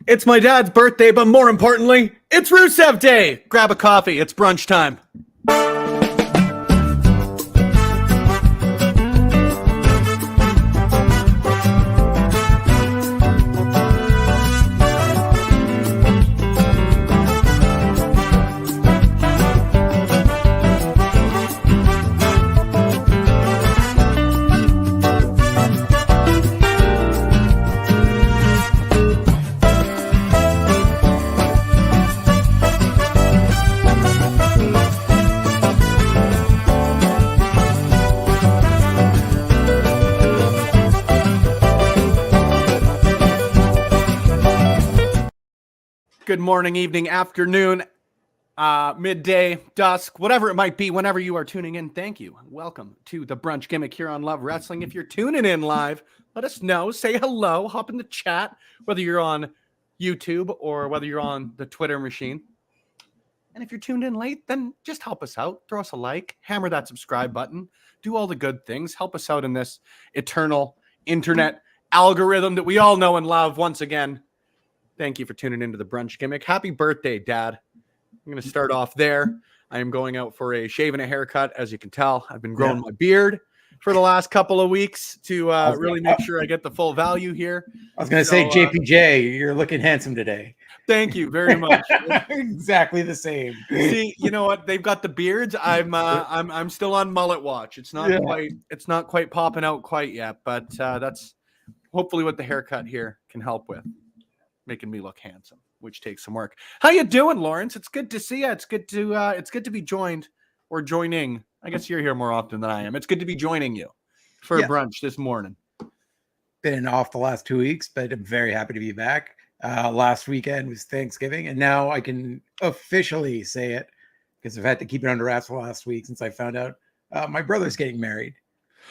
It's my dad's birthday, but more importantly, it's Rusev Day. Grab a coffee. It's brunch time. Good morning, evening, afternoon, midday, dusk, whatever it might be, whenever you are tuning in. Thank you. Welcome to the Brunch Gimmick here on Love Wrestling. If you're tuning in live, let us know. Say hello. Hop in the chat, whether you're on YouTube or whether you're on the Twitter machine. And if you're tuned in late, then just help us out. Throw us a like. Hammer that subscribe button. Do all the good things. Help us out in this eternal internet algorithm that we all know and love. Once again, thank you for tuning into the Brunch Gimmick. Happy birthday, Dad. I'm going to start off there. I am going out for a shave and a haircut. As you can tell, I've been growing my beard for the last couple of weeks to really make sure I get the full value here. I was going to say, JPJ, you're looking handsome today. Thank you very much. Exactly the same. See, you know what? They've got the beards. I'm still on mullet watch. It's not quite popping out quite yet, but that's hopefully what the haircut here can help with. Making me look handsome, which takes some work. How you doing, Lawrence? It's good to see you. It's good to be joined or joining. I guess you're here more often than I am. It's good to be joining you for brunch this morning. Been off the last 2 weeks, but I'm very happy to be back. Last weekend was Thanksgiving, and now I can officially say it because I've had to keep it under wraps the last week since I found out my brother's getting married.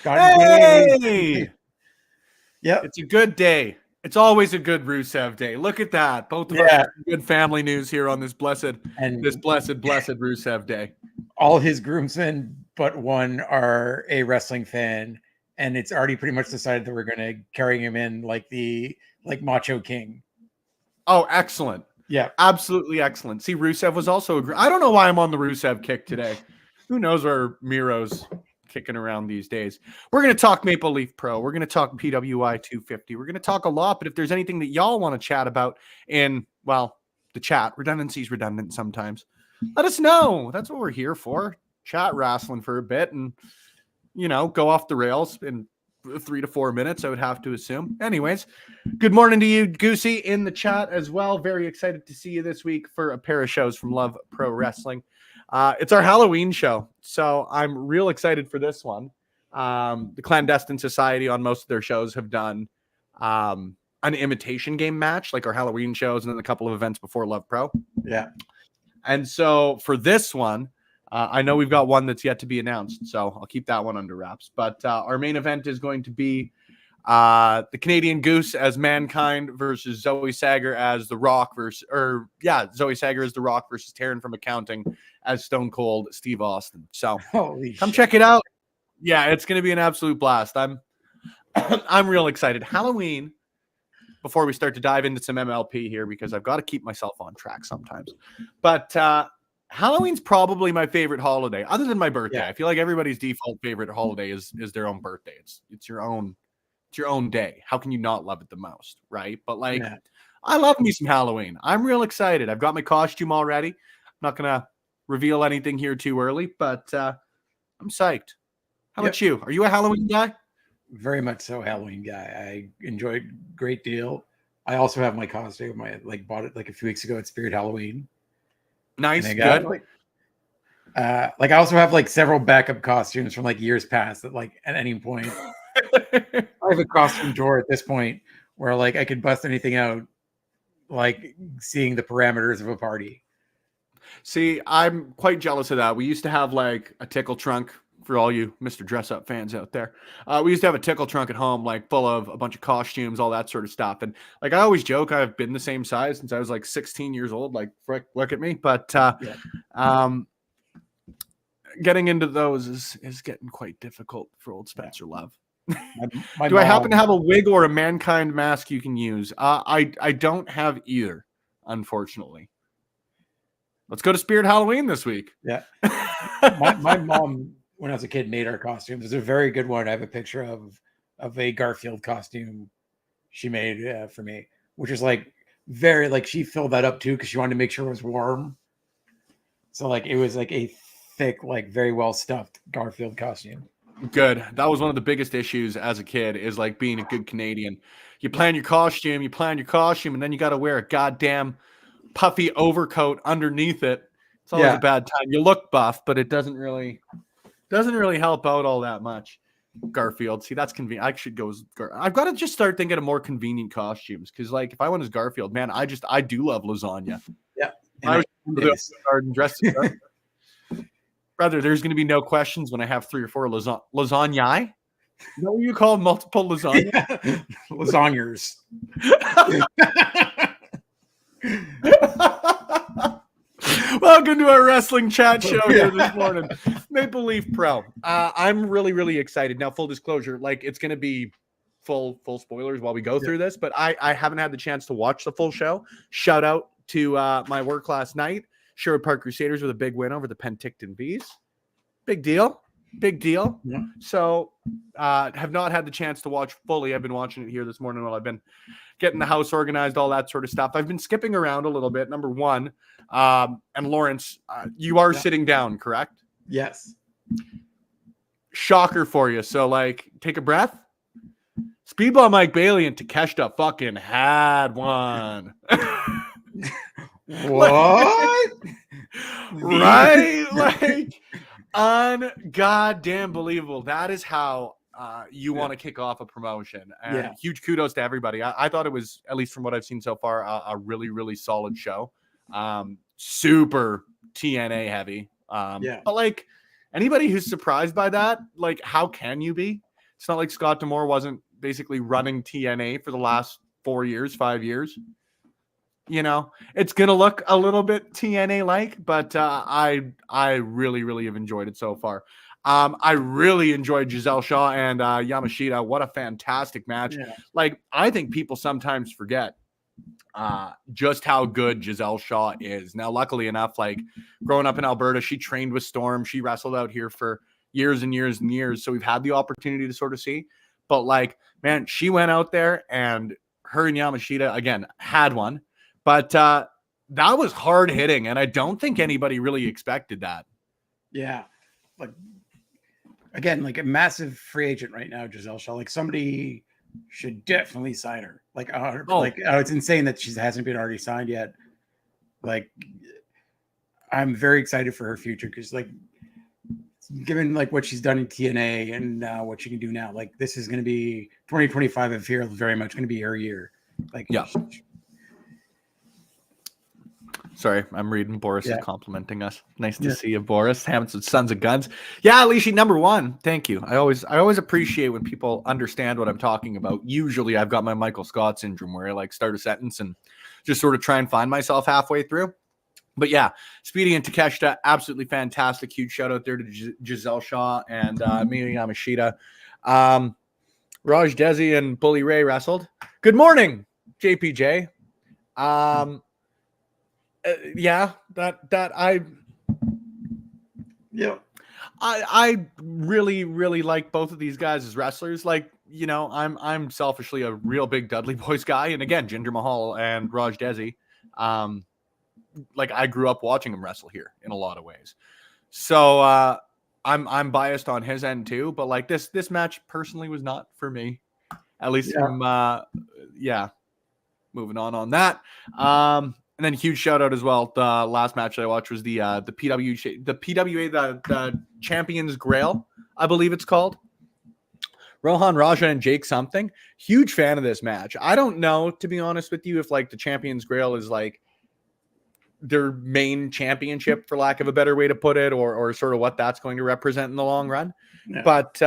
Hey! Yeah, it's a good day. It's always a good Rusev Day. Look at that. Both of us have good family news here on this blessed Rusev Day. All his groomsmen but one are a wrestling fan, and it's already pretty much decided that we're going to carry him in like Macho King. Oh, excellent. Yeah. Absolutely excellent. See, Rusev was also I don't know why I'm on the Rusev kick today. Who knows where Miro's kicking around these days. We're going to talk Maple Leaf Pro. We're going to talk PWI 250. We're going to talk a lot, but if there's anything that y'all want to chat about in, well, the chat, redundancy's redundant sometimes, let us know. That's what we're here for. Chat wrestling for a bit and, go off the rails in 3 to 4 minutes, I would have to assume. Anyways, good morning to you, Goosey, in the chat as well. Very excited to see you this week for a pair of shows from Love Pro Wrestling. It's our Halloween show, so I'm real excited for this one. The Clandestine Society on most of their shows have done an imitation game match, like our Halloween shows, and then a couple of events before Love Pro. Yeah. And so for this one, I know we've got one that's yet to be announced, so I'll keep that one under wraps. But our main event is going to be the Canadian Goose as Mankind versus Zoe Sager as The Rock Zoe Sager as The Rock versus Taryn from Accounting as Stone Cold Steve Austin. So come check it out. Yeah, it's going to be an absolute blast. I'm real excited. Halloween, before we start to dive into some MLP here, because I've got to keep myself on track sometimes. But Halloween's probably my favorite holiday, other than my birthday. Yeah. I feel like everybody's default favorite holiday is their own birthday. It's your own day. How can you not love it the most, right? But I love me some Halloween. I'm real excited. I've got my costume already. I'm not gonna reveal anything here too early, but I'm psyched. How about you? Are you a Halloween guy? Very much so, Halloween guy. I enjoy it a great deal. I also have my costume. I bought it like a few weeks ago at Spirit Halloween. Nice, good. Like I also have like several backup costumes from like years past that like at any point I have a costume drawer at this point where like I could bust anything out, like seeing the parameters of a party. See, I'm quite jealous of that. We used to have like a tickle trunk for all you Mr. Dress Up fans out there. We used to have a tickle trunk at home, like full of a bunch of costumes, all that sort of stuff. And like I always joke, I've been the same size since I was like 16 years old. Like, frick, look at me. But Yeah. getting into those is getting quite difficult for old Spencer Love. My Do I happen mom- to have a wig or a mankind mask you can use? I don't have either, unfortunately. Let's go to Spirit Halloween this week. Yeah. My mom, when I was a kid, made our costumes. There's a very good one. I have a picture of a Garfield costume she made for me, which is like very like she filled that up too because she wanted to make sure it was warm. So like it was like a thick, like very well stuffed Garfield costume. Good. That was one of the biggest issues as a kid is like being a good Canadian. You plan your costume, and then you got to wear a goddamn puffy overcoat underneath it. It's always a bad time. You look buff, but it doesn't really help out all that much. Garfield. See, that's convenient. I should go as I've got to just start thinking of more convenient costumes because, like, if I went as Garfield, man, I do love lasagna. Yeah. I was dressed as Garfield. Brother, there's going to be no questions when I have 3 or 4 lasagna. You know what you call multiple lasagna? Yeah. Lasagnas. Welcome to our wrestling chat show here this morning. Maple Leaf Pro. I'm really, really excited. Now, full disclosure, like it's going to be full spoilers while we go through this, but I haven't had the chance to watch the full show. Shout out to my work last night. Sherwood Park Crusaders with a big win over the Penticton Bees. Big deal. Yeah. So have not had the chance to watch fully. I've been watching it here this morning while I've been getting the house organized, all that sort of stuff. I've been skipping around a little bit. Number one, and Lawrence, you are sitting down, correct? Yes. Shocker for you. So like, take a breath. Speedball Mike Bailey and Takeshita fucking had one. What? Right? Like, ungoddamn believable. That is how you want to kick off a promotion. And huge kudos to everybody. I thought it was, at least from what I've seen so far, a really, really solid show. Super TNA heavy. But like anybody who's surprised by that, like how can you be? It's not like Scott D'Amore wasn't basically running TNA for the last 4 years, 5 years. You know, it's going to look a little bit TNA like, but I really, really have enjoyed it so far. I really enjoyed Giselle Shaw and Yamashita. What a fantastic match. Yeah. Like, I think people sometimes forget just how good Giselle Shaw is. Now, luckily enough, like growing up in Alberta, she trained with Storm. She wrestled out here for years and years and years. So we've had the opportunity to sort of see. But like, man, she went out there and her and Yamashita, again, had one. But that was hard hitting, and I don't think anybody really expected that. Yeah. Like, again, like a massive free agent right now, Giselle Shaw. Like, somebody should definitely sign her. Like, it's insane that she hasn't been already signed yet. Like, I'm very excited for her future because, like, given like what she's done in TNA and what she can do now, like, this is going to be 2025. I fear very much going to be her year. Like, yeah. Sorry, I'm reading. Boris is complimenting us. Nice to see you, Boris. Hamilton Sons of Guns. Yeah, Alicia, number one. Thank you. I always appreciate when people understand what I'm talking about. Usually I've got my Michael Scott syndrome where I like start a sentence and just sort of try and find myself halfway through. But yeah, Speedy and Takeshita, absolutely fantastic. Huge shout out there to Giselle Shaw and Miyu Yamashita. Raj Desi and Bully Ray wrestled. Good morning, JPJ. I really, really like both of these guys as wrestlers. Like, you know, I'm selfishly a real big Dudley Boys guy, and again, Jinder Mahal and Raj Desi. Like I grew up watching him wrestle here in a lot of ways. So I'm biased on his end too, but like this match personally was not for me. At least from moving on that. And then huge shout out as well. The last match that I watched was the PWA, the Champions Grail, I believe it's called. Rohan Raja and Jake something. Huge fan of this match. I don't know, to be honest with you, if like the Champions Grail is like their main championship, for lack of a better way to put it, or sort of what that's going to represent in the long run. Yeah. But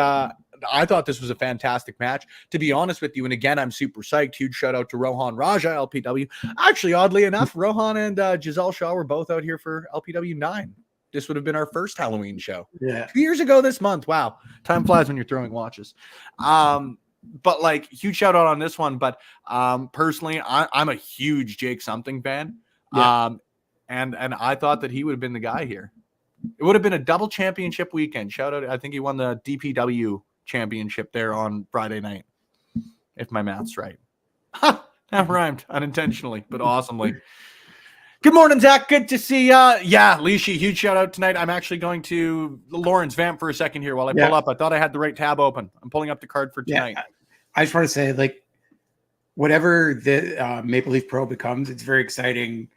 I thought this was a fantastic match, to be honest with you. And again, I'm super psyched. Huge shout out to Rohan Raja, LPW. Actually, oddly enough, Rohan and Giselle Shaw were both out here for LPW 9. This would have been our first Halloween show. Yeah. 2 years ago this month. Wow. Time flies when you're throwing watches. But like, huge shout out on this one. But personally, I'm a huge Jake something fan. Yeah. And I thought that he would have been the guy here. It would have been a double championship weekend. Shout out. I think he won the DPW championship there on Friday night, if my math's right. That rhymed unintentionally, but awesomely. Good morning, Zach. Good to see ya. Yeah, Lishi, huge shout out tonight. I'm actually going to Lawrence vamp for a second here while I pull up. I thought I had the right tab open. I'm pulling up the card for tonight. Yeah, I just want to say, like, whatever the Maple Leaf Pro becomes, it's very exciting.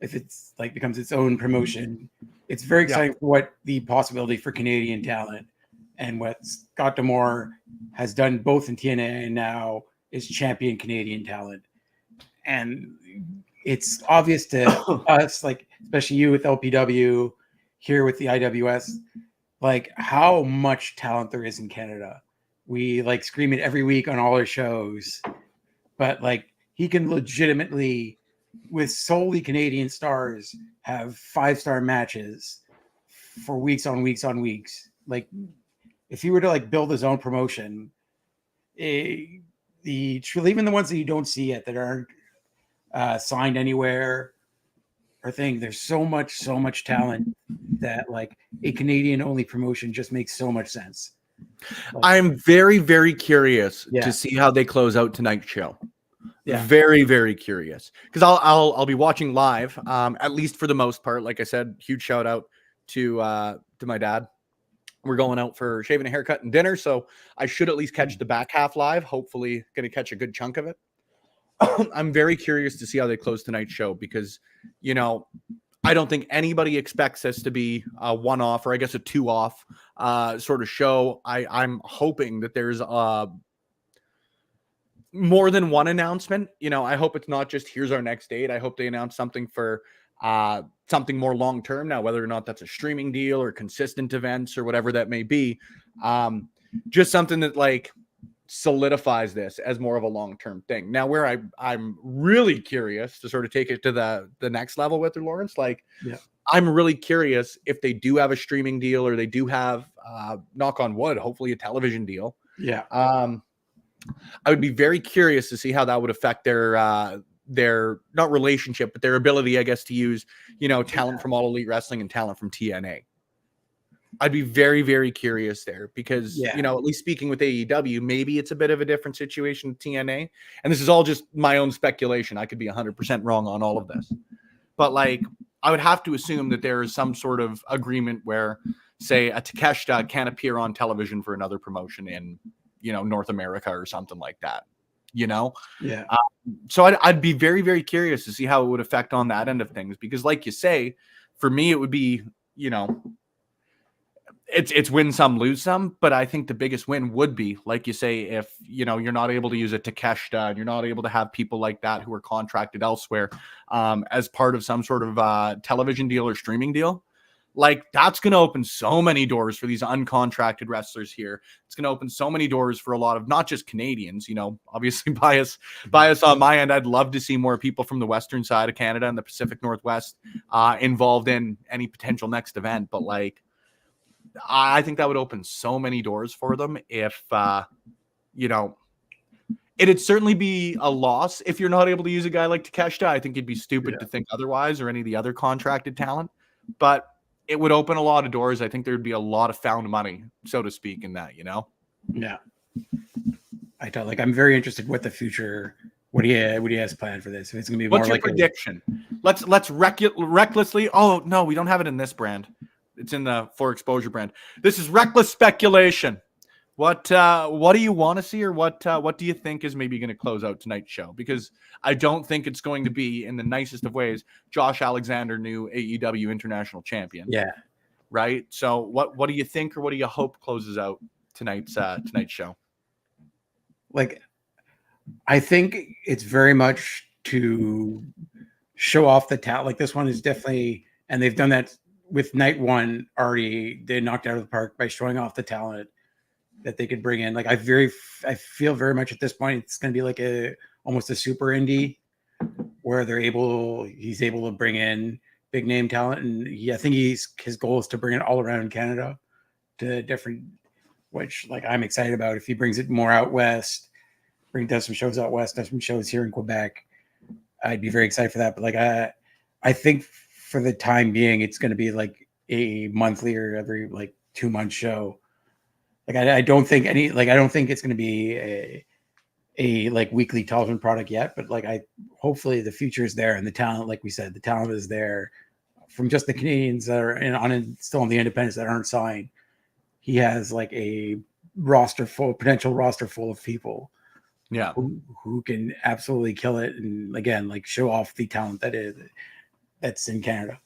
If it's like becomes its own promotion, it's very exciting for what the possibility for Canadian talent and what Scott D'Amore has done both in TNA and now is champion Canadian talent. And it's obvious to us, like, especially you with LPW, here with the IWS, like how much talent there is in Canada. We like scream it every week on all our shows, but like he can legitimately, with solely Canadian stars, have 5-star matches for weeks on weeks on weeks. Like, if he were to like build his own promotion, even the ones that you don't see yet that aren't signed anywhere or thing, there's so much talent that like a Canadian only promotion just makes so much sense. Like, I'm very, very curious to see how they close out tonight's show. Yeah, very, very curious, because I'll be watching live, at least for the most part. Like I said, huge shout out to my dad. We're going out for shaving, a haircut, and dinner, so I should at least catch the back half live. Hopefully, going to catch a good chunk of it. I'm very curious to see how they close tonight's show, because I don't think anybody expects this to be a one-off, or I guess a two-off sort of show. I'm hoping that there's more than one announcement. I hope it's not just here's our next date. I hope they announce something for something more long-term. Now, whether or not that's a streaming deal or consistent events or whatever that may be, just something that like solidifies this as more of a long-term thing. Now, where I'm really curious to sort of take it to the next level with Lawrence, like, I'm really curious if they do have a streaming deal, or they do have, knock on wood, hopefully a television deal. Yeah. I would be very curious to see how that would affect their not relationship, but their ability, I guess, to use, talent from All Elite Wrestling and talent from TNA. I'd be very, very curious there, because, at least speaking with AEW, maybe it's a bit of a different situation with TNA. And this is all just my own speculation. I could be 100% wrong on all of this. But like, I would have to assume that there is some sort of agreement where, say, a Takeshita can't appear on television for another promotion in, North America or something like that, Yeah. So I'd be very, very curious to see how it would affect on that end of things, because like you say, for me, it would be, it's win some, lose some. But I think the biggest win would be, like you say, if, you're not able to use a Takeshita and you're not able to have people like that who are contracted elsewhere as part of some sort of television deal or streaming deal. Like, that's going to open so many doors for these uncontracted wrestlers here. It's going to open so many doors for a lot of, not just Canadians, obviously bias on my end. I'd love to see more people from the western side of Canada and the Pacific Northwest involved in any potential next event. But like, I think that would open so many doors for them if, it'd certainly be a loss if you're not able to use a guy like Takeshita. I think it'd be stupid to think otherwise, or any of the other contracted talent. But it would open a lot of doors. I think there'd be a lot of found money, so to speak, in that, Yeah. I'm very interested what the future, what he has planned for this. If it's going to be more What's your prediction? Let's recklessly. Oh no, we don't have it in this brand. It's in the For Exposure brand. This is reckless speculation. What do you want to see, or what do you think is maybe going to close out tonight's show? Because I don't think it's going to be, in the nicest of ways, Josh Alexander, new AEW International Champion. Yeah. Right. So what do you think, or what do you hope closes out tonight's show? Like, I think it's very much to show off the talent. Like, this one is definitely, and they've done that with night one already. They knocked it out of the park by showing off the talent that they could bring in. Like, I feel very much at this point it's going to be like almost a super indie where he's able to bring in big name talent, and I think his goal is to bring it all around Canada to different, which like I'm excited about. If he brings it more out west, does some shows out west, does some shows here in Quebec, I'd be very excited for that. But like I think for the time being, it's going to be like a monthly or every like 2 month show. Like I don't think it's going to be a like weekly television product yet, but like hopefully the future is there, and the talent, like we said, the talent is there from just the Canadians that are still on the independents that aren't signed. He has like a potential roster full of people, yeah, who can absolutely kill it, and again, like show off the talent that's in Canada.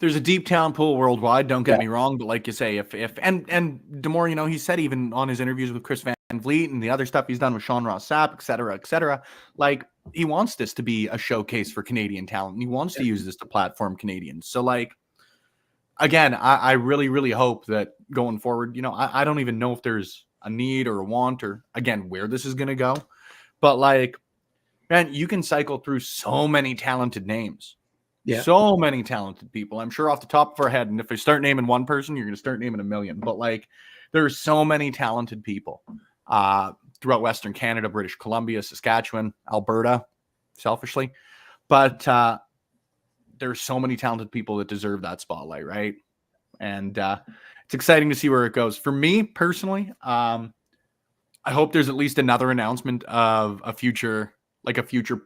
There's a deep talent pool worldwide. Don't get me wrong, but like you say, if and D'Amore, he said even on his interviews with Chris Van Vliet and the other stuff he's done with Sean Ross Sapp, et cetera, like he wants this to be a showcase for Canadian talent, and he wants to use this to platform Canadians. So like, again, I really, really hope that going forward, I don't even know if there's a need or a want, or again, where this is going to go, but like, man, you can cycle through so many talented names. Yeah. So many talented people. I'm sure off the top of our head, and if I start naming one person, you're going to start naming a million. But like, there's so many talented people throughout Western Canada, British Columbia, Saskatchewan, Alberta, selfishly. But there's so many talented people that deserve that spotlight, right? And it's exciting to see where it goes. For me personally, I hope there's at least another announcement of a future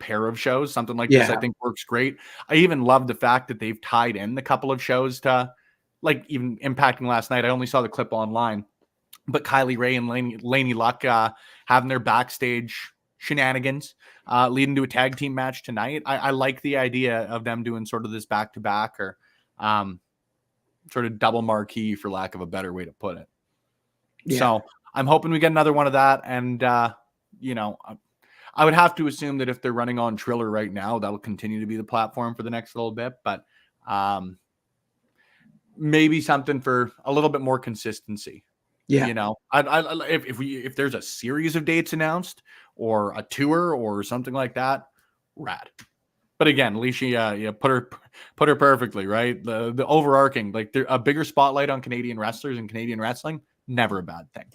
pair of shows, something like this. I think works great. I even love the fact that they've tied in the couple of shows to, like, even impacting last night. I only saw the clip online, but Kylie Ray and Laney Luck having their backstage shenanigans leading to a tag team match tonight. I like the idea of them doing sort of this back-to-back, or sort of double marquee, for lack of a better way to put it. Yeah. So I'm hoping we get another one of that. And, I would have to assume that if they're running on Triller right now, that'll continue to be the platform for the next little bit. But maybe something for a little bit more consistency. Yeah, if there's a series of dates announced, or a tour or something like that, rad. But again, Alicia, put her perfectly, right. The overarching, like, a bigger spotlight on Canadian wrestlers and Canadian wrestling, never a bad thing.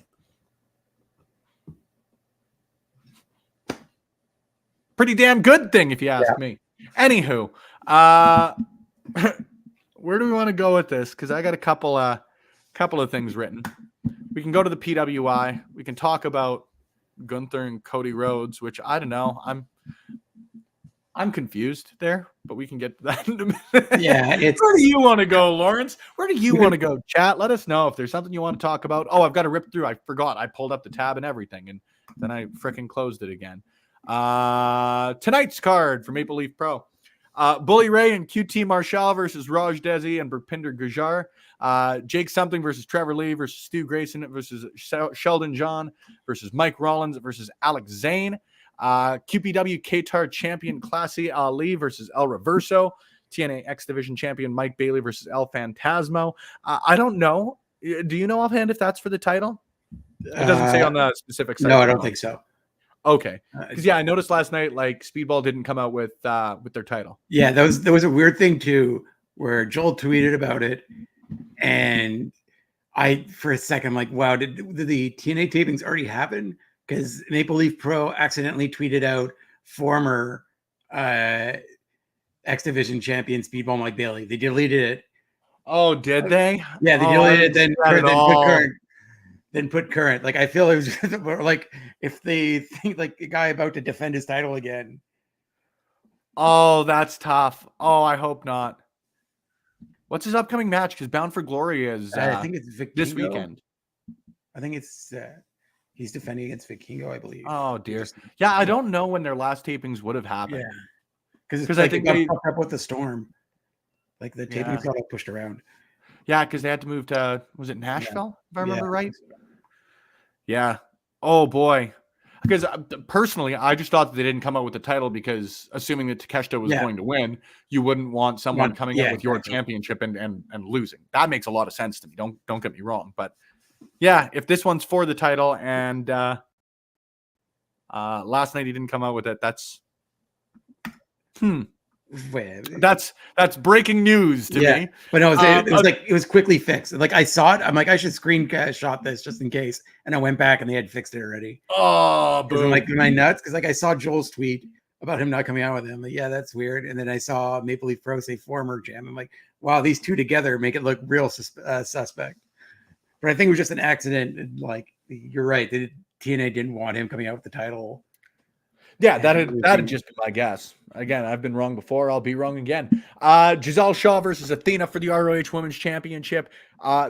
Pretty damn good thing, if you ask me. Anywho, where do we want to go with this? Because I got a couple of things written. We can go to the PWI. We can talk about Gunther and Cody Rhodes, which I don't know. I'm confused there, but we can get to that in a minute. Yeah, where do you want to go, Lawrence? Where do you want to go? Chat, let us know if there's something you want to talk about. Oh, I've got to rip through. I forgot. I pulled up the tab and everything, and then I freaking closed it again. Tonight's card for Maple Leaf Pro. Bully Ray and QT Marshall versus Raj Desi and Burpinder Gujar. Jake Something versus Trevor Lee versus Stu Grayson versus Sheldon John versus Mike Rollins versus Alex Zane. QPW Qatar champion Classy Ali versus El Reverso. TNA X Division champion Mike Bailey versus El Phantasmo. I don't know. Do you know offhand if that's for the title? It doesn't say on the specific site. No, I don't think so. Okay, because I noticed last night, like, Speedball didn't come out with their title. Yeah, there was a weird thing too, where Joel tweeted about it, and I, for a second, I'm like, wow, did the TNA tapings already happen? Because Maple Leaf Pro accidentally tweeted out former X Division champion Speedball Mike Bailey. They deleted it. Oh, did they? Yeah, they deleted it. Then put current. Like, I feel it was like if they think like a guy about to defend his title again. Oh, that's tough. Oh, I hope not. What's his upcoming match? Because Bound for Glory is I think it's this weekend. I think it's he's defending against Vikingo, I believe. Oh dear. Yeah, I don't know when their last tapings would have happened. Yeah, because I like think it got they fucked up with the storm. Like the tapings got all pushed around. Yeah, because they had to move to, was it Yeah. Nashville, if I remember right? Yeah. Oh boy. Because personally, I just thought that they didn't come out with the title because assuming that Takeshita was going to win, you wouldn't want someone coming out with your championship and losing. That makes a lot of sense to me. Don't get me wrong, but yeah, if this one's for the title and last night he didn't come out with it, that's that's breaking news to me. But no, it was like it was quickly fixed. Like I saw it, I'm like I should screenshot this just in case, and I went back and they had fixed it already. Oh, boom. I'm like, am I nuts? Because like I saw Joel's tweet about him not coming out with him. Like, yeah, that's weird. And then I saw Maple Leaf Pro say former jam. I'm like, wow, these two together make it look real suspect. But I think it was just an accident. And like you're right, TNA didn't want him coming out with the title. Yeah, that'd just be my guess. Again, I've been wrong before. I'll be wrong again. Giselle Shaw versus Athena for the ROH Women's Championship.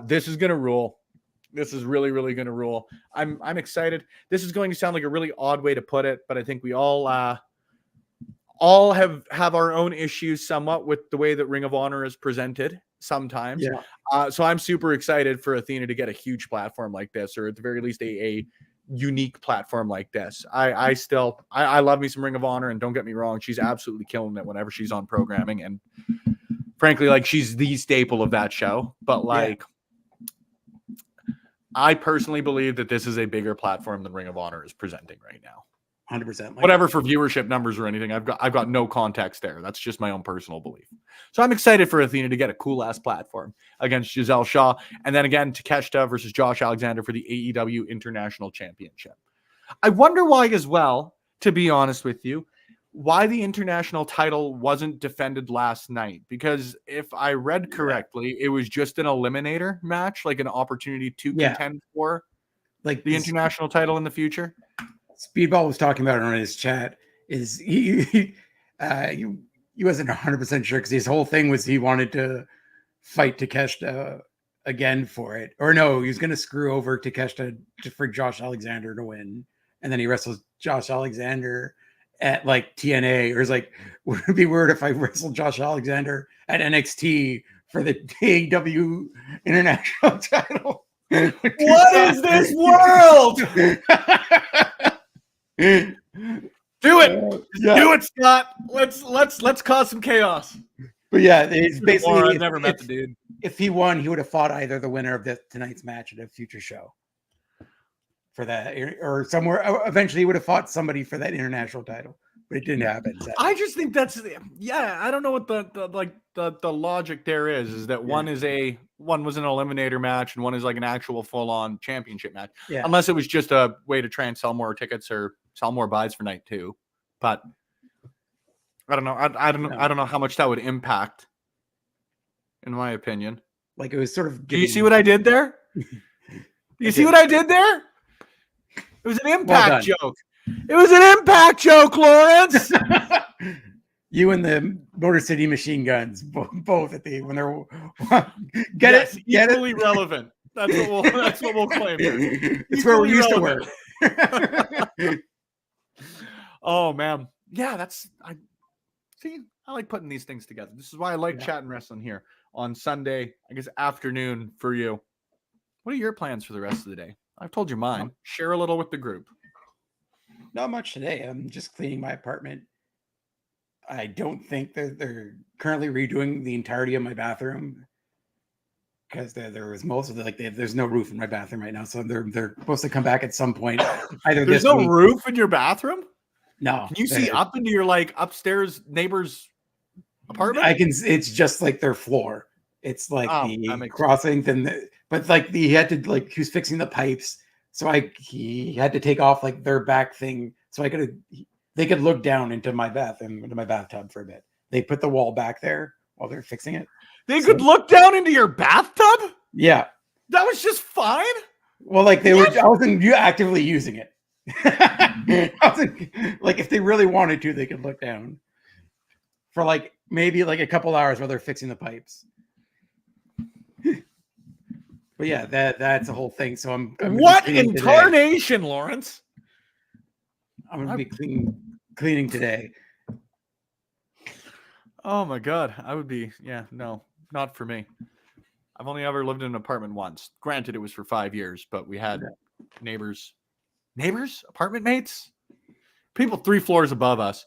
This is gonna rule. This is really, really gonna rule. I'm excited. This is going to sound like a really odd way to put it, but I think we all have our own issues somewhat with the way that Ring of Honor is presented sometimes. Yeah. So I'm super excited for Athena to get a huge platform like this, or at the very least a unique platform like this. I love me some Ring of Honor, and don't get me wrong, she's absolutely killing it whenever she's on programming, and frankly, like, she's the staple of that show. But like, I personally believe that this is a bigger platform than Ring of Honor is presenting right now. 100%. Whatever for viewership numbers or anything, I've got no context there. That's just my own personal belief. So I'm excited for Athena to get a cool ass platform against Giselle Shaw, and then again Takeshita versus Josh Alexander for the AEW International Championship. I wonder why, as well, to be honest with you, why the international title wasn't defended last night. Because if I read correctly, it was just an eliminator match, like an opportunity to contend for like the international title in the future. Speedball was talking about it on his chat. Is he wasn't 100% sure because his whole thing was he wanted to fight Takeshita again for it, or no, he was going to screw over Takeshita for Josh Alexander to win, and then he wrestles Josh Alexander at like TNA, or it's like, would it be weird if I wrestled Josh Alexander at NXT for the AEW International title? What is this world? Do it. Do it, Scott. Let's cause some chaos. But yeah, it's basically I've never met the dude. If he won, he would have fought either the winner of tonight's match at a future show for that, or somewhere. Eventually, he would have fought somebody for that international title, but it didn't happen. I just think that's I don't know what the logic there is that one was an eliminator match and one is like an actual full-on championship match. Yeah. Unless it was just a way to try and sell more tickets or sell more buys for night 2. But I don't know. I don't know how much that would impact, in my opinion. Like, it was sort of. Do you see what I did there? Do you see what I did there? It was an impact joke. It was an impact joke, Lawrence. You and the Motor City Machine Guns, both at when they're get equally relevant. That's what we'll claim. It's where we used to work. Oh man, yeah. I like putting these things together. This is why I like chatting wrestling here on Sunday, I guess afternoon for you. What are your plans for the rest of the day? I've told you mine. Share a little with the group. Not much today. I'm just cleaning my apartment. I don't think that they're currently redoing the entirety of my bathroom because there was most of there's no roof in my bathroom right now, so they're supposed to come back at some point. Either there's no roof in your bathroom. No. Can you see up into your upstairs neighbor's apartment? I can. It's just like their floor. It's like the crossing thing, but he had to he was fixing the pipes. So he had to take off their back thing so they could look down into my bathtub for a bit. They put the wall back there while they're fixing it. They could look down into your bathtub? Yeah. That was just fine? Well, I wasn't actively using it. If they really wanted to, they could look down for maybe a couple hours while they're fixing the pipes. But yeah, that's a whole thing. So I'm gonna be What cleaning in today. tarnation, Lawrence? I'm gonna be cleaning today. Oh my god, I would be. Yeah, no, not for me. I've only ever lived in an apartment once. Granted, it was for 5 years, but we had neighbors, apartment mates, people 3 floors above us.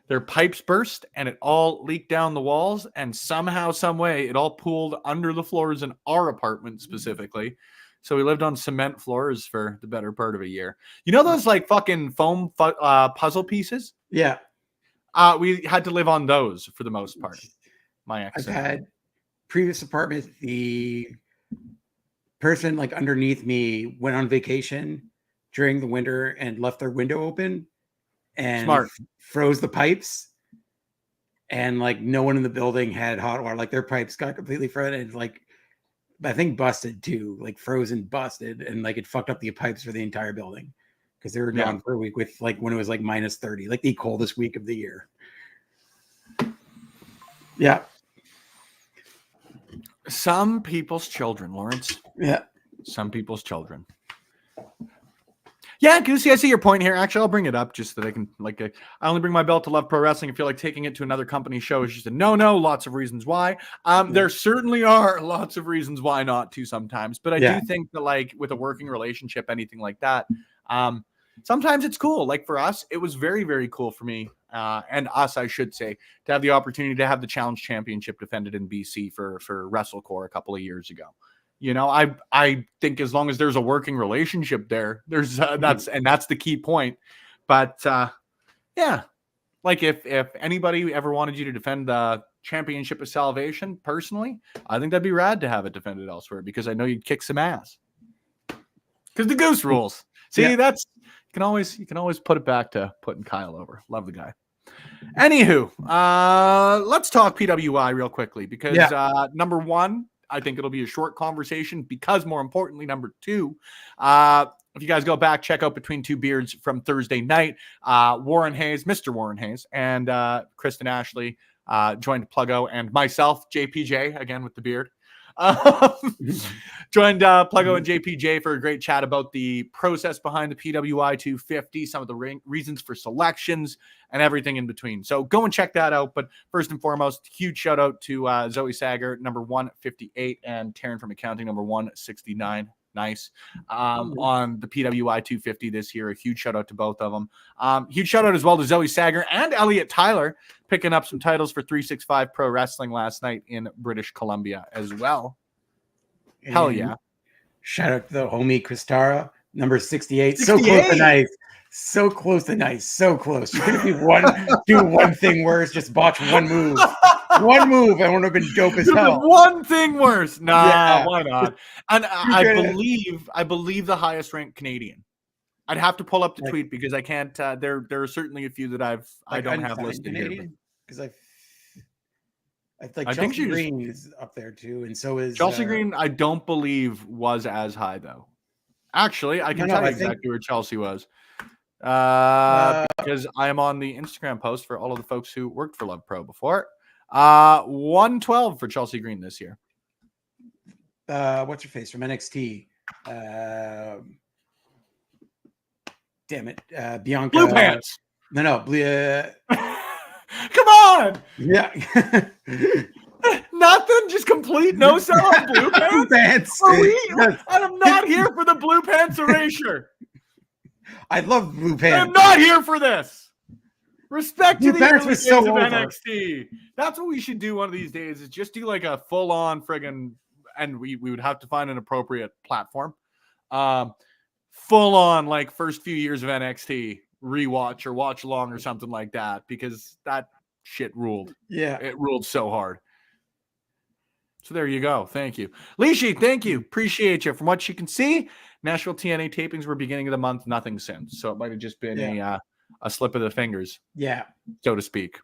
Their pipes burst and it all leaked down the walls, and somehow, some way, it all pooled under the floors in our apartment specifically. So we lived on cement floors for the better part of a year. You know those like fucking foam puzzle pieces? Yeah. We had to live on those for the most part. My ex. I've had previous apartment. The person like underneath me went on vacation during the winter and left their window open and Smart. froze the pipes. And like no one in the building had hot water. Like their pipes got completely frozen. And like I think busted too, like frozen, busted, and like it fucked up the pipes for the entire building because they were gone for a week with like when it was like minus 30, like the coldest week of the year. Yeah. Some people's children, Lawrence. Yeah. Some people's children. Yeah, Goosey, I see your point here. Actually, I'll bring it up just so that I can, I only bring my belt to Love Pro Wrestling. I feel like taking it to another company's show is just a no-no. Lots of reasons why. There certainly are lots of reasons why not to sometimes. But I do think that, like, with a working relationship, anything like that, sometimes it's cool. Like, for us, it was very, very cool for me, and us, I should say, to have the opportunity to have the Challenge Championship defended in BC for WrestleCore a couple of years ago. You know, I think as long as there's a working relationship there, there's that's the key point. But yeah, like if anybody ever wanted you to defend the Championship of Salvation, personally, I think that'd be rad to have it defended elsewhere because I know you'd kick some ass. Because the Goose rules. See, that's you can always put it back to putting Kyle over. Love the guy. Anywho, let's talk PWI real quickly because number one, I think it'll be a short conversation because, more importantly, number two, if you guys go back, check out Between Two Beards from Thursday night. Warren Hayes, Mr. Warren Hayes, and Kristen Ashley joined Pluggo, and myself, JPJ, again with the beard, joined Pluggo and JPJ for a great chat about the process behind the PWI 250, some of the reasons for selections, and everything in between. So go and check that out. But first and foremost, huge shout out to Zoe Sager, number 158, and Taryn from Accounting, number 169. Nice. On the PWI 250 this year. A huge shout out to both of them. Huge shout out as well to Zoe Sager and Elliot Tyler picking up some titles for 365 Pro Wrestling last night in British Columbia as well. And hell yeah. Shout out to the homie Kristara, number 68. So close to nice. So close to nice. So close. You couldn't do one thing worse, just botch one move. One move, I would have been dope as hell. One thing worse. Nah, why not? And I believe the highest ranked Canadian. I'd have to pull up the tweet because I can't. There are certainly a few that I don't have listed here. Because I think Chelsea Green is up there too, and so is Chelsea Green. I don't believe was as high though. Actually, I can tell you exactly where Chelsea was. Because I am on the Instagram post for all of the folks who worked for Love Pro before. 112 for Chelsea Green this year. What's her face from NXT? Damn it, Bianca. Blue Pants. No, come on. Yeah. Nothing. Just complete no sell on Blue Pants. I am not here for the Blue Pants erasure. I love Blue Pants. I'm not here for this. Respect Blue to the Pants was so of over. NXT. That's what we should do one of these days. Is just do like a full on friggin', and we would have to find an appropriate platform. Full on like first few years of NXT rewatch or watch along or something like that because that shit ruled. Yeah, it ruled so hard. So there you go. Thank you, Lishi. Thank you. Appreciate you. From what you can see, Nashville TNA tapings were beginning of the month. Nothing since. So it might have just been a slip of the fingers. Yeah, so to speak.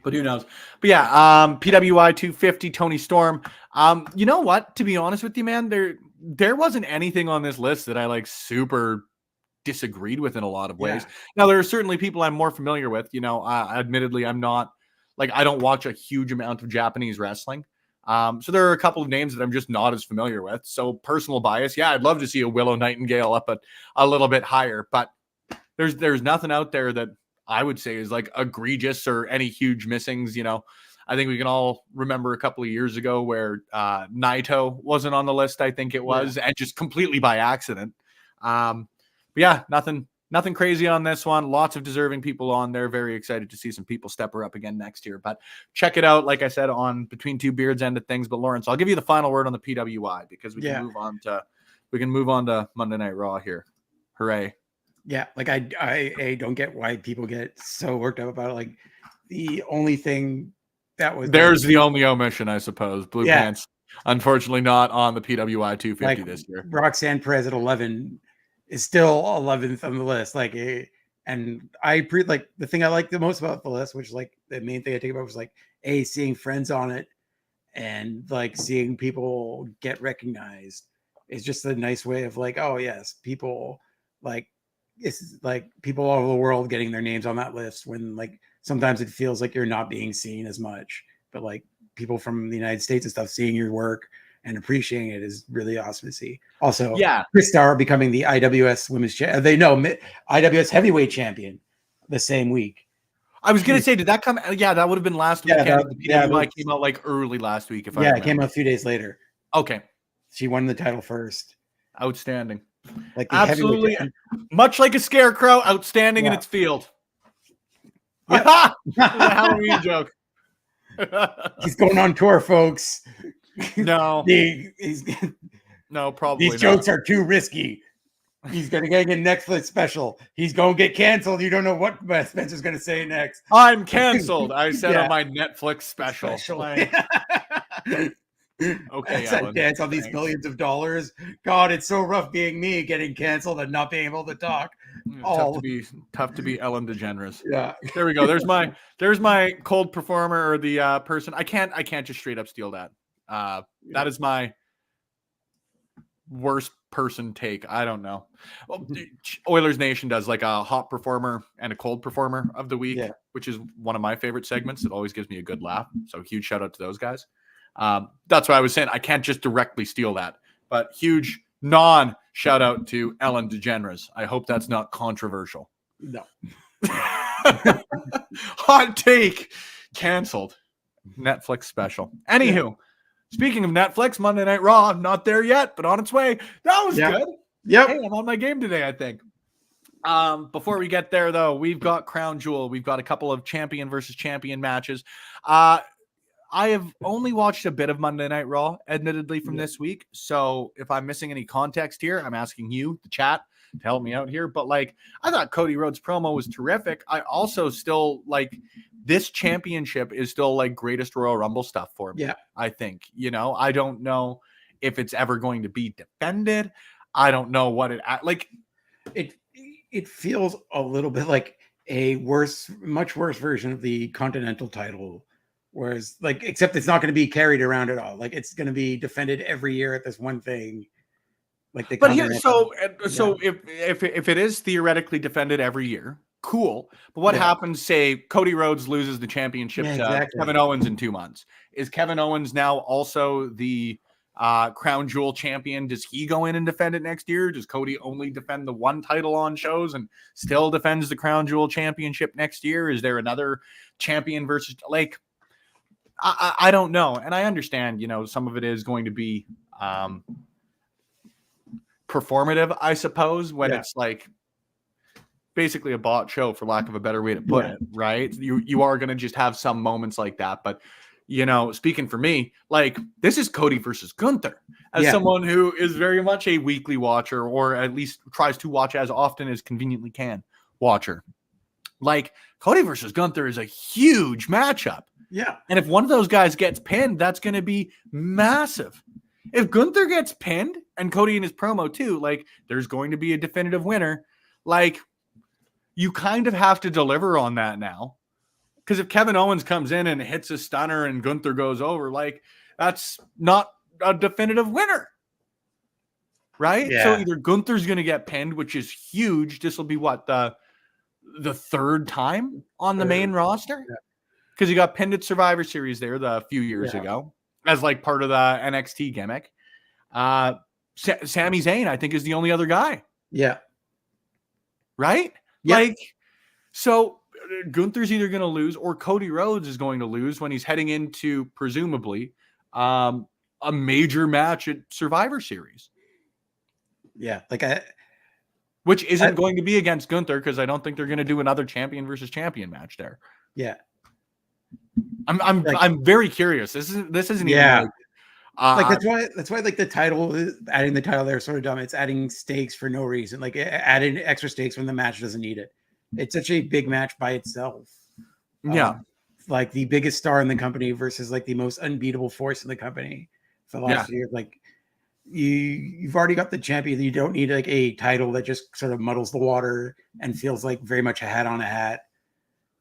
But who knows? But yeah, PWI 250, Tony Storm. You know what? To be honest with you, man, there wasn't anything on this list that I like super disagreed with in a lot of ways. Now there are certainly people I'm more familiar with. You know, admittedly, I'm not like I don't watch a huge amount of Japanese wrestling. So there are a couple of names that I'm just not as familiar with. So personal bias, yeah, I'd love to see a Willow Nightingale up a little bit higher, but there's nothing out there that I would say is like egregious or any huge missings. I think we can all remember a couple of years ago where Naito wasn't on the list, I think it was, and just completely by accident. But yeah, nothing crazy on this one. Lots of deserving people on there. Very excited to see some people step her up again next year. But check it out, like I said, on Between Two Beards end of things. But Lawrence, I'll give you the final word on the PWI because we can move on to Monday Night Raw here. Hooray. Yeah, like I don't get why people get so worked up about it. Like the only thing there's the only omission, I suppose. Blue Pants, unfortunately, not on the PWI 250 this year. Roxanne Perez at 11 is still 11th on the list. And the thing I like the most about the list, which like the main thing I take about was like seeing friends on it and like seeing people get recognized is just a nice way of like, oh yes, people like it's like people all over the world getting their names on that list when like sometimes it feels like you're not being seen as much, but like people from the United States and stuff seeing your work and appreciating it is really awesome to see. Also, Chris Starr becoming the IWS Women's IWS Heavyweight Champion the same week. I was gonna say, did that come? Yeah, that would have been last weekend. The PWI came out like early last week. It came out a few days later. Okay, she won the title first. Outstanding. Like absolutely, much like a scarecrow, outstanding in its field. Yeah. A Halloween joke. He's going on tour, folks. No, no, probably these jokes are too risky. He's gonna get a Netflix special. He's gonna get canceled. You don't know what Spencer's gonna say next. I'm canceled. I said on my Netflix special. Okay, Ellen, dance on these millions of dollars. God, it's so rough being me, getting canceled and not being able to talk. Tough to be Ellen DeGeneres. Yeah, there we go. There's my cold performer or the person. I can't just straight up steal that. That is my worst person take. I don't know. Well, Oilers Nation does like a hot performer and a cold performer of the week, which is one of my favorite segments. It always gives me a good laugh. So huge shout out to those guys. That's why I was saying I can't just directly steal that, but huge shout out to Ellen DeGeneres. I hope that's not controversial. No. Hot take. Canceled. Netflix special. Anywho, speaking of Netflix, Monday Night Raw, not there yet, but on its way. That was good. Yep. Hey, I'm on my game today, I think. Before we get there, though, we've got Crown Jewel. We've got a couple of champion versus champion matches. I have only watched a bit of Monday Night Raw, admittedly, from this week. So if I'm missing any context here, I'm asking you, the chat, to help me out here. But like, I thought Cody Rhodes' promo was terrific. I also still like this championship is still like greatest Royal Rumble stuff for me. Yeah. I think, I don't know if it's ever going to be defended. I don't know what it feels a little bit like a much worse version of the Continental title. Whereas, like, except it's not going to be carried around at all. Like, it's going to be defended every year at this one thing. Like, so if it is theoretically defended every year, cool. But what happens? Say Cody Rhodes loses the championship to Kevin Owens in 2 months. Is Kevin Owens now also the Crown Jewel champion? Does he go in and defend it next year? Does Cody only defend the one title on shows and still defends the Crown Jewel championship next year? Is there another champion versus like? I don't know. And I understand, some of it is going to be performative, I suppose, when it's like basically a bot show, for lack of a better way to put it, right? You are going to just have some moments like that. But, speaking for me, like this is Cody versus Gunther as someone who is very much a weekly watcher, or at least tries to watch as often as conveniently can watcher. Like Cody versus Gunther is a huge matchup. Yeah. And if one of those guys gets pinned, that's going to be massive. If Gunther gets pinned and Cody in his promo too, like there's going to be a definitive winner. Like you kind of have to deliver on that now. Because if Kevin Owens comes in and hits a stunner and Gunther goes over, like that's not a definitive winner. Right? Yeah. So either Gunther's going to get pinned, which is huge. This will be what, the third time on the main roster? Yeah. Because he got pinned at Survivor Series there a few years ago. as like part of the NXT gimmick. Sami Zayn, I think, is the only other guy. Yeah. Right? Yeah. Like, so Gunther's either going to lose or Cody Rhodes is going to lose when he's heading into, presumably, a major match at Survivor Series. Yeah. Which isn't going to be against Gunther, because I don't think they're going to do another champion versus champion match there. Yeah. I'm very curious. This isn't yeah. even like, that's why like the title, adding the title there is sort of dumb. It's adding stakes for no reason. Like adding extra stakes when the match doesn't need it. It's such a big match by itself. Yeah. Like the biggest star in the company versus like the most unbeatable force in the company for the last few years. Like you've already got the champion. You don't need like a title that just sort of muddles the water and feels like very much a hat on a hat.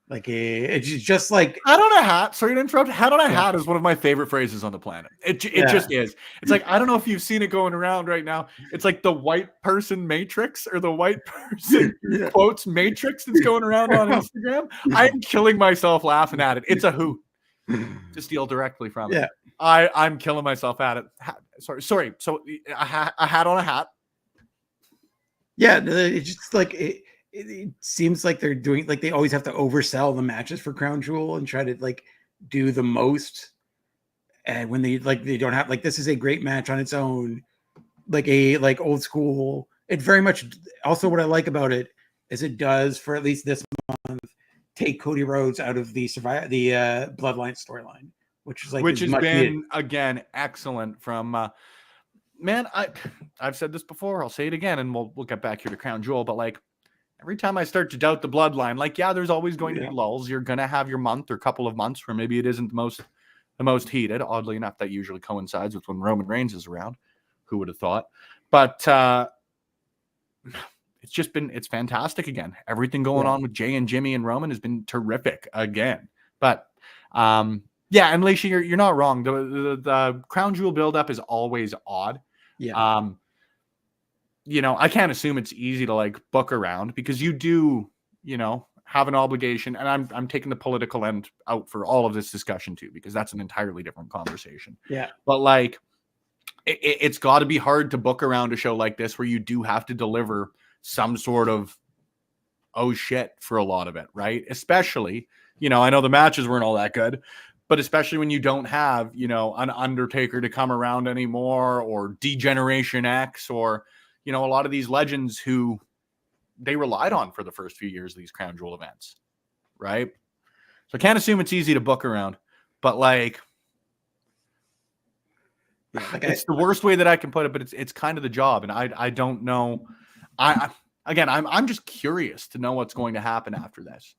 Like it's just like hat on a hat. Sorry to interrupt. Hat on a hat is one of my favorite phrases on the planet. It just is. It's like, I don't know if you've seen it going around right now. It's like the white person matrix or the white person quotes matrix that's going around on Instagram. I'm killing myself laughing at it. It's a hoot to steal directly from it. I'm killing myself at it. Sorry. So a hat on a hat. Yeah, it's just like it seems like they're doing, like they always have to oversell the matches for Crown Jewel and try to like do the most. And when they don't have, like, this is a great match on its own, like old school. It very much, also what I like about it is it does, for at least this month, take Cody Rhodes out of the Bloodline storyline, which is like, which has been again excellent from man. I've said this before, I'll say it again, and we'll get back here to Crown Jewel, but like every time I start to doubt the Bloodline, like, yeah, there's always going to be lulls. You're gonna have your month or couple of months where maybe it isn't the most heated. Oddly enough, that usually coincides with when Roman Reigns is around. Who would have thought? But it's fantastic again. Everything going on with Jay and Jimmy and Roman has been terrific again. But yeah, and Lacey, you're not wrong. The Crown Jewel buildup is always odd. Yeah. You know, I can't assume it's easy to like book around, because you do, you know, have an obligation. And I'm taking the political end out for all of this discussion too, because that's an entirely different conversation. Yeah. But like, it's got to be hard to book around a show like this where you do have to deliver some sort of oh shit for a lot of it, right? Especially, you know, I know the matches weren't all that good, but especially when you don't have, you know, an Undertaker to come around anymore, or D-Generation X, or, you know, a lot of these legends who they relied on for the first few years of these Crown Jewel events, right? So I can't assume it's easy to book around, but like, it's the worst way that I can put it, but it's kind of the job. And I don't know. I'm just curious to know what's going to happen after this.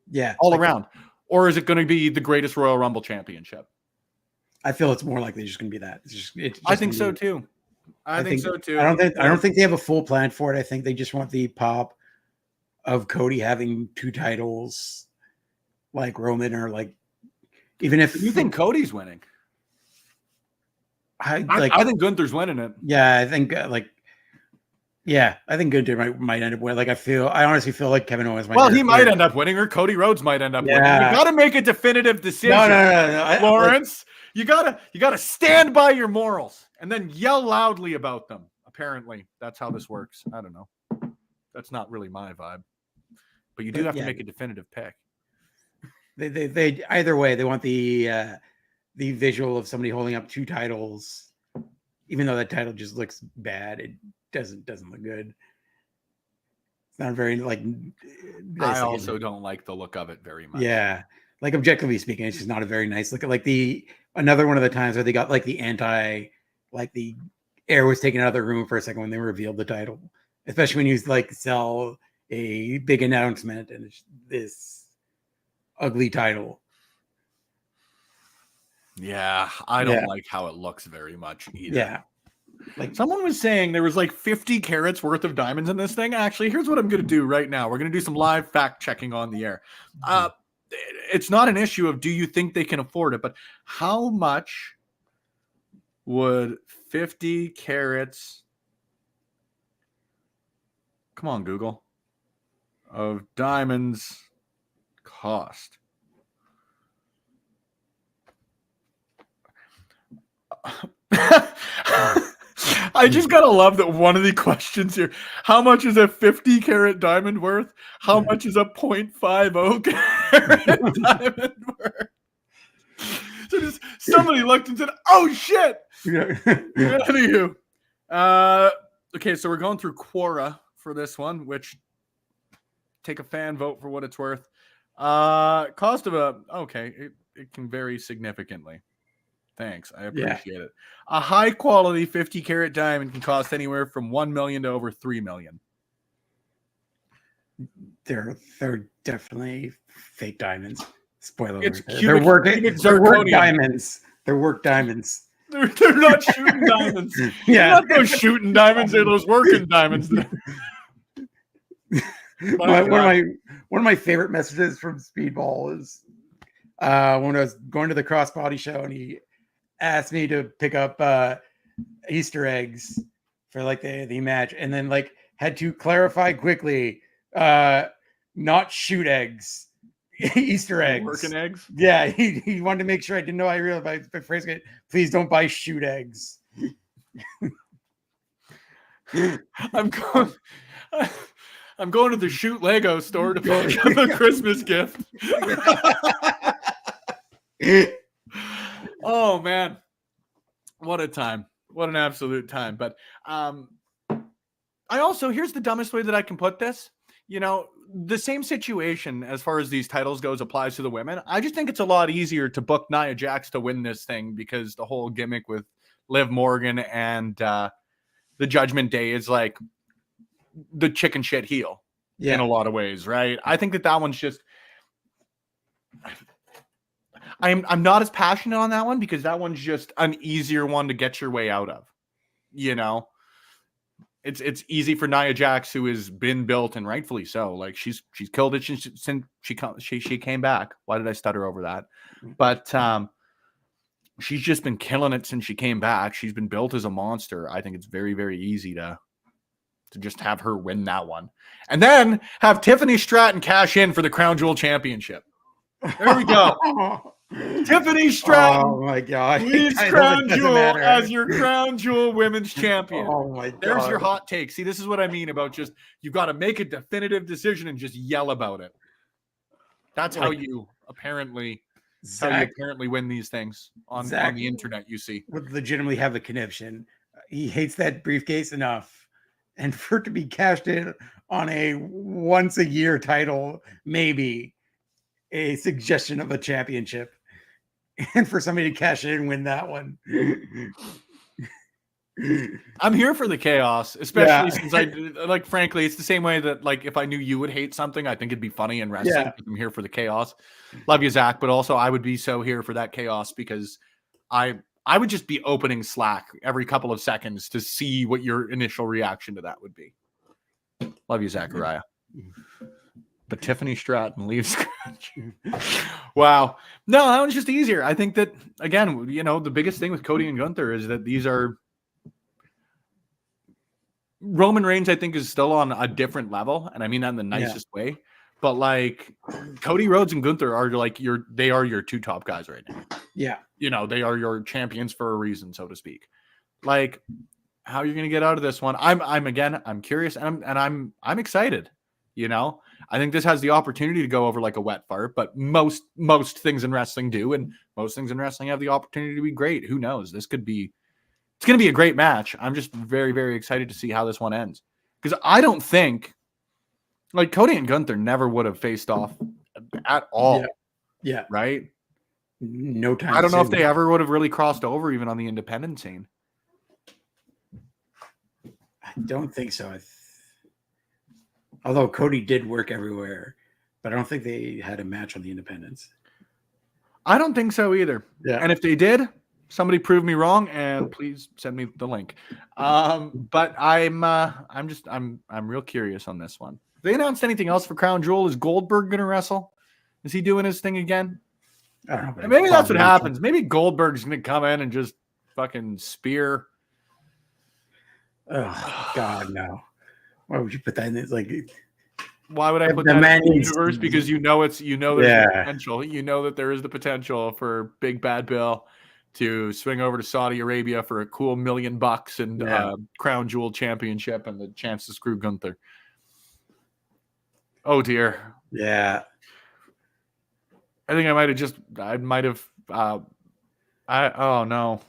Yeah. All around. Or is it going to be the greatest Royal Rumble championship? I feel it's more likely just going to be that. I think so too. I think so too. I don't think they have a full plan for it. I think they just want the pop of Cody having two titles, like Roman, or like, even if you think Cody's winning. I think Gunther's winning it. Yeah, I think I think Gunther might end up winning. Like, I honestly feel like Kevin Owens might. Well, he might end up winning, or Cody Rhodes might end up winning. You got to make a definitive decision. No. Lawrence, you gotta stand by your morals and then yell loudly about them. Apparently, that's how this works. I don't know. That's not really my vibe, but you do have to make a definitive pick. They either way, they want the visual of somebody holding up two titles, even though that title just looks bad. It doesn't look good. It's not very like. I also don't like the look of it very much. Yeah, like objectively speaking, it's just not a very nice look. Like another one of the times where they got like the air was taken out of the room for a second when they revealed the title, especially when you like sell a big announcement and it's this ugly title. Yeah, I don't like how it looks very much either. Yeah. Like, someone was saying there was like 50 carats worth of diamonds in this thing. Actually, here's what I'm going to do right now. We're going to do some live fact checking on the air. It's not an issue of do you think they can afford it, but how much would 50 carats, come on, Google, of diamonds cost? I just gotta love that one of the questions here. How much is a 50 carat diamond worth? How much is a 0.50 carat diamond worth? So just somebody looked and said, "Oh shit!" Anywho, okay, so we're going through Quora for this one, which take a fan vote for what it's worth. Cost of it can vary significantly. Thanks, I appreciate it. A high quality 50 carat diamond can cost anywhere from $1 million to over $3 million. They're definitely fake diamonds. Spoiler It's alert. They're work diamonds. They're work diamonds. They're not shooting diamonds. They're not those shooting diamonds. They're those working diamonds. One of my favorite messages from Speedball is when I was going to the crossbody show and he asked me to pick up Easter eggs for like the match, and then like had to clarify quickly, not shoot eggs. Easter eggs. Working eggs? Yeah, he wanted to make sure I didn't know I realized by phrasing it. Please don't buy shoot eggs. I'm going to the Shoot Lego store to pick up a Christmas gift. Oh man, what a time! What an absolute time! But I also, here's the dumbest way that I can put this. You know, the same situation as far as these titles goes applies to the women. I just think it's a lot easier to book Nia Jax to win this thing because the whole gimmick with Liv Morgan and the Judgment Day is like the chicken shit heel in a lot of ways, right? I think that one's just I'm not as passionate on that one because that one's just an easier one to get your way out of. You know, it's easy for Nia Jax, who has been built, and rightfully so. Like she's killed it since she came back. Why did I stutter over that? But she's just been killing it since she came back. She's been built as a monster. I think it's very, very easy to just have her win that one, and then have Tiffany Stratton cash in for the Crown Jewel Championship. There we go. Tiffany Stratton. Oh my god. Leaves Crown Jewel as your Crown Jewel Women's Champion. Oh my god. There's your hot take. See, this is what I mean about just you've got to make a definitive decision and just yell about it. That's how you apparently win these things on the internet. You see, would legitimately have a conniption. He hates that briefcase enough, and for it to be cashed in on a once a year title, maybe a suggestion of a championship, and for somebody to cash in and win that one. I'm here for the chaos, especially since I like, frankly, it's the same way that like if I knew you would hate something, I think it'd be funny in wrestling. I'm here for the chaos. Love you, Zach, but also I would be so here for that chaos because I would just be opening Slack every couple of seconds to see what your initial reaction to that would be. Love you, Zachariah. But Tiffany Stratton leaves. Wow. No, that one's just easier. I think that, again, you know, the biggest thing with Cody and Gunther is that these are Roman Reigns, I think, is still on a different level. And I mean that in the nicest way. But like Cody Rhodes and Gunther are like they are your two top guys right now. Yeah. You know, they are your champions for a reason, so to speak. Like, how are you going to get out of this one? I'm curious and I'm excited. You know, I think this has the opportunity to go over like a wet fart, but most things in wrestling do, and most things in wrestling have the opportunity to be great. Who knows? It's going to be a great match. I'm just very, very excited to see how this one ends because I don't think like Cody and Gunther never would have faced off at all. Yeah. Right. No time. I don't know if they ever would have really crossed over even on the independent scene. I don't think so. Although Cody did work everywhere, but I don't think they had a match on the independents. I don't think so either. Yeah. And if they did, somebody prove me wrong and please send me the link. But I'm real curious on this one. Have they announced anything else for Crown Jewel? Is Goldberg going to wrestle? Is he doing his thing again? I don't know. Maybe that's what happens. Maybe Goldberg's going to come in and just fucking spear. Oh, God, no. Why would you put that in? It's like, why would I put that in the universe? Because there's potential. You know that there is the potential for Big Bad Bill to swing over to Saudi Arabia for a cool $1 million and crown jewel championship and the chance to screw Gunther. Oh dear. Yeah. I think oh no.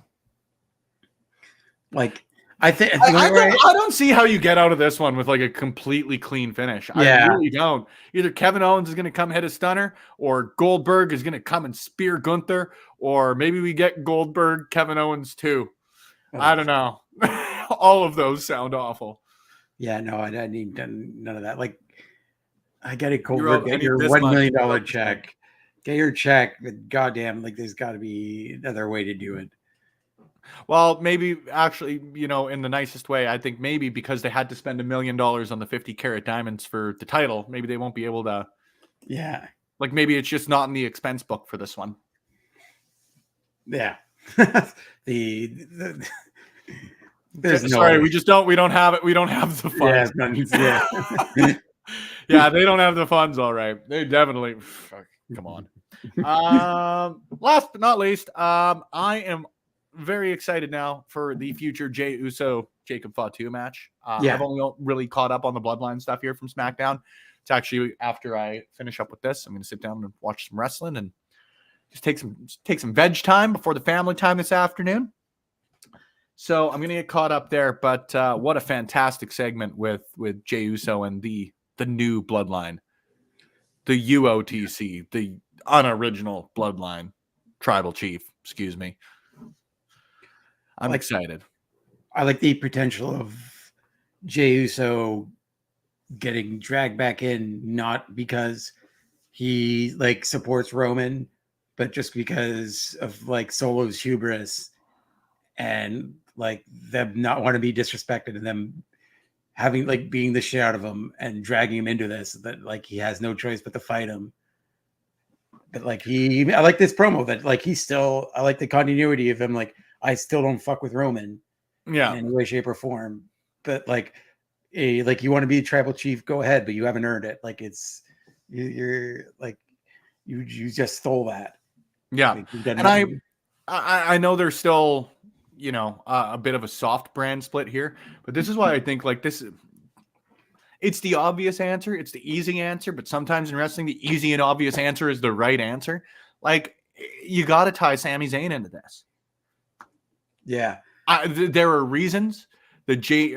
Like, I think I don't see how you get out of this one with like a completely clean finish. Yeah. I really don't. Either Kevin Owens is going to come hit a stunner, or Goldberg is going to come and spear Gunther, or maybe we get Goldberg, Kevin Owens too. I don't know. All of those sound awful. Yeah, no, I need none of that. Like, I get it, Goldberg. Get your $1 million check. Get your check. But goddamn, like, there's got to be another way to do it. Well, maybe actually, in the nicest way, I think maybe because they had to spend $1 million on the 50-carat diamonds for the title, maybe they won't be able to. Yeah. Like maybe it's just not in the expense book for this one. Yeah. Sorry, we don't have it. We don't have the funds. Yeah. Yeah, they don't have the funds. All right. They definitely. Come on. Last but not least, I am very excited now for the future Jey Uso Jacob Fatu match. I've only really caught up on the Bloodline stuff here from SmackDown. It's actually after I finish up with this, I'm going to sit down and watch some wrestling and just take some veg time before the family time this afternoon. So I'm going to get caught up there. But what a fantastic segment with Jey Uso and the new Bloodline, the UOTC, the unoriginal Bloodline Tribal Chief. Excuse me. I'm excited. I like the potential of Jey Uso getting dragged back in, not because he like supports Roman, but just because of like Solo's hubris and like them not want to be disrespected and them having like being the shit out of him and dragging him into this, that like he has no choice but to fight him. But like I like this promo that like I like the continuity of him. Like, I still don't fuck with Roman in any way, shape, or form. But like you want to be tribal chief, go ahead, but you haven't earned it. Like you're like you just stole that. Yeah. Like, and I know there's still, a bit of a soft brand split here, but this is why I think like this, it's the obvious answer. It's the easy answer, but sometimes in wrestling, the easy and obvious answer is the right answer. Like, you got to tie Sami Zayn into this. Yeah. There are reasons that Jey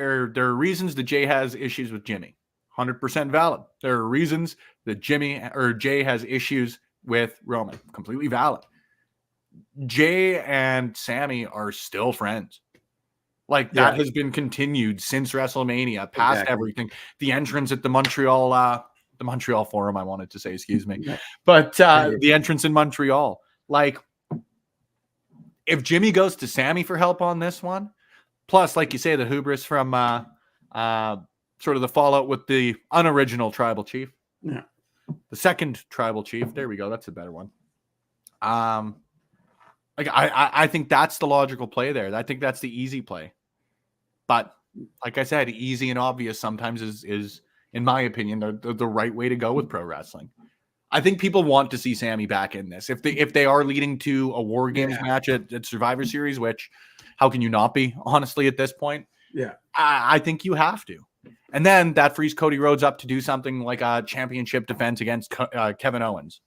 has issues with Jimmy. 100% valid. There are reasons that Jey has issues with Roman. Completely valid. Jey and Sami are still friends. Like, that has been continued since WrestleMania, past everything. The entrance at the Montreal Forum, I wanted to say, excuse me. But the entrance in Montreal. Like, if Jimmy goes to Sami for help on this one, plus, like you say, the hubris from sort of the fallout with the unoriginal tribal chief. Yeah. The second tribal chief. There we go. That's a better one. I think that's the logical play there. I think that's the easy play. But like I said, easy and obvious sometimes is in my opinion, the right way to go with pro wrestling. I think people want to see Sami back in this. If they are leading to a War Games match at Survivor Series, which how can you not be, honestly, at this point? Yeah. I think you have to. And then that frees Cody Rhodes up to do something like a championship defense against Kevin Owens.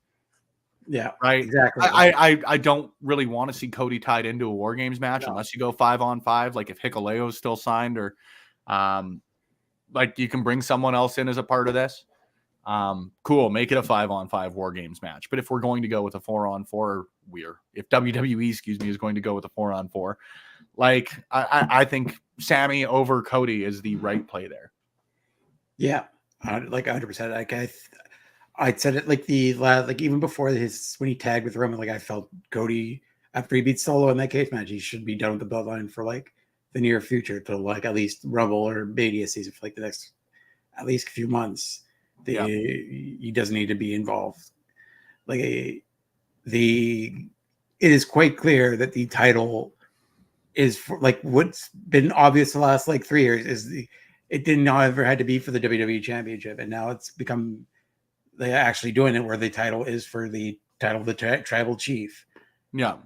Yeah, right. Exactly. I don't really want to see Cody tied into a War Games match unless you go 5-on-5, like if Hikuleo's still signed, or like you can bring someone else in as a part of this. Cool, make it a 5-on-5 War Games match. But if we're going to go with a 4-on-4, if WWE, is going to go with a 4-on-4, like I think Sami over Cody is the right play there. Yeah, like 100%. Like I said it like even before when he tagged with Roman, like I felt Cody after he beat Solo in that cage match, he should be done with the bloodline for like the near future to like at least Rumble or Mania season for like the next at least few months. He doesn't need to be involved. Like it is quite clear that the title is for like what's been obvious the last like 3 years is it didn't ever had to be for the WWE Championship, and now it's become they're actually doing it where the title is for the title of the tribal chief. Yeah.